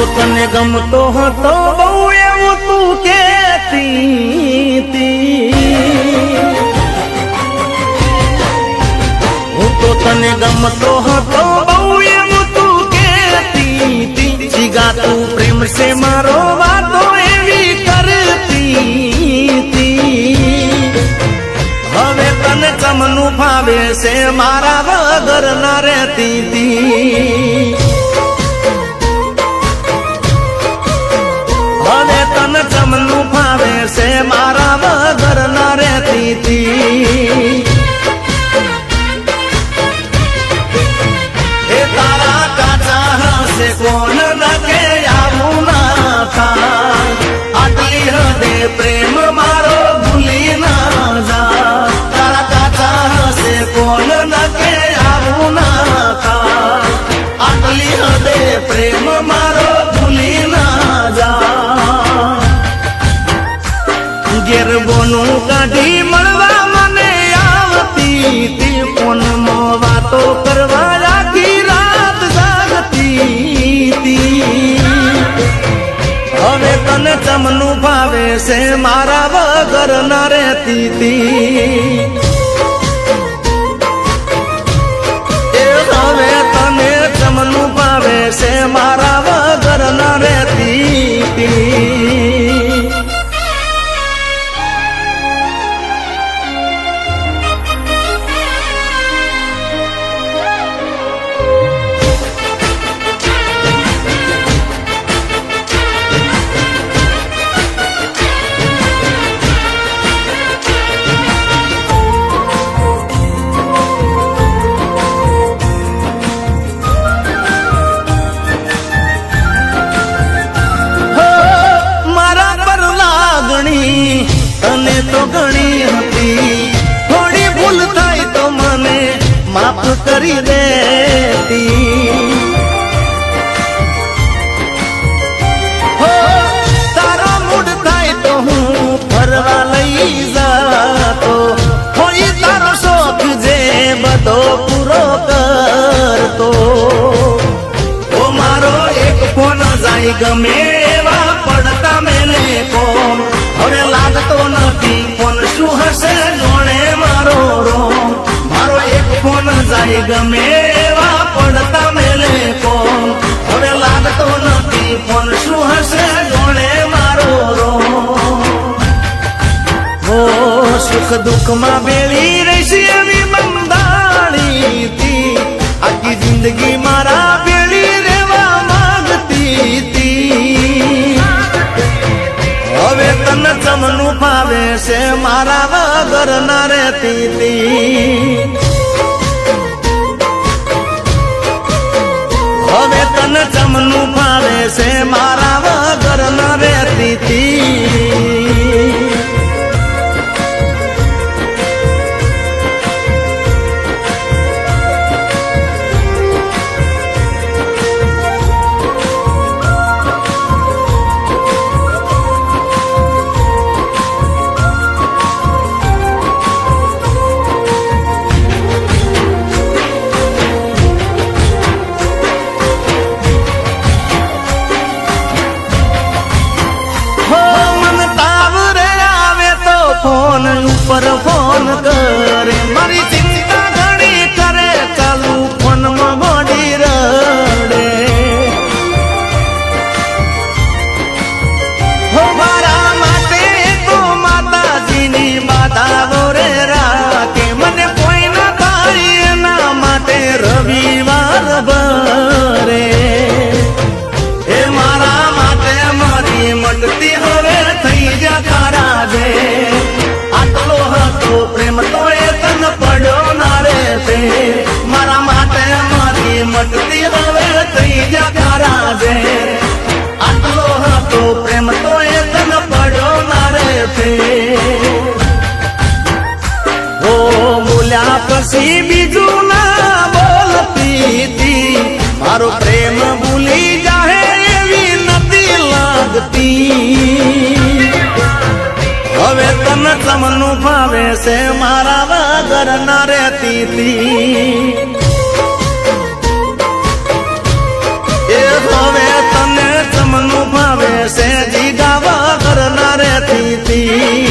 તને ગમતો હતો બહુ એવું તું કેતી, હું તો તને ગમતો હતો બહુ એવું તું કેતી, જીગા તું પ્રેમ સે મારો વાતો એવી કરતી, હવે તને ચમનું ભાવે છે મારા વગર ના રહેતી, હવે તને ચમનું ભાવે છે મારા વગર ના રહેતી, એ તારા કાચા હશે કોણ નકે આવું ના થાય, આટલી હદે પ્રેમ મારો ભૂલી ના જા, તારા કાચા હશે કોણ નકે આવું ના થાય, આટલી હદે પ્રેમ મારો ભૂલી ના જા, ગેરબોનું કાઢી મળવા મને આવતી, ફોનમાં વાતો કરવા આખી રાત જાગતી, હવે તને ચમનું ભાવે છે મારા વગર ના રહેતી, એ હવે તને ચમનું ભાવે છે મારા વગર ના રહેતી, તને તો ઘણી હતી, થોડી ભૂલ થાય તો મને માફ કરી દેતી, હો તારો મૂડ થાય તો હું ફરવા લઈ જાતો, હોય તારો શોખ જે બધો પૂરો કરતો, ઓ મારો એક ફોન જાય ગમે એવા પડતા મેલે કોણ, હવે લાગતો નથી ફોન શું હશે જોણે મારો રોમ, મારો એક ફોન જાય ગમે એવા પડતા મેલે કોણ, હવે લાગતો નથી ફોન શું હશે જોણે મારો રોમ, હો સુખ દુઃખમાં બેળી રહેશે એવી બંધાણી, આખી જિંદગી મારા બેળી રહેવા માંગતી, હવે તને ચમનું ભાવે છે મારા વગર ના રહેતી, હવે તને ચમનું ભાવે છે મારા વગર ના રહેતી, ફોન ઉપર ફોન કરે, મારી ચિંતા ઘણી કરે, ચાલુ ફોનમાં ગોડી રડે, હો મારા માટે તો માતાજીની બાધાઓ રે રાખે, મને કોઈ ના થાય એના માટે રવિવાર ભરે, એ મારા માટે મારી મટતી હવે થઈ જા તારા જે, આટલો હતો પ્રેમ તો એ તન પડ્યો ના રે તે, મારા માટે મારી મટતી હવે થઈ જા તારા જે, આટલો હતો પ્રેમ તો એ તન પડ્યો ના રે તે, ઓ બોલ્યા પછી બીજું ના બોલતી, મારો પ્રેમ ભૂલી જાહે એવી નથી લાગતી, હવે તને ચમનું ભાવે છે મારા વગર ના રહેતી, એ હવે તને રહેતી તી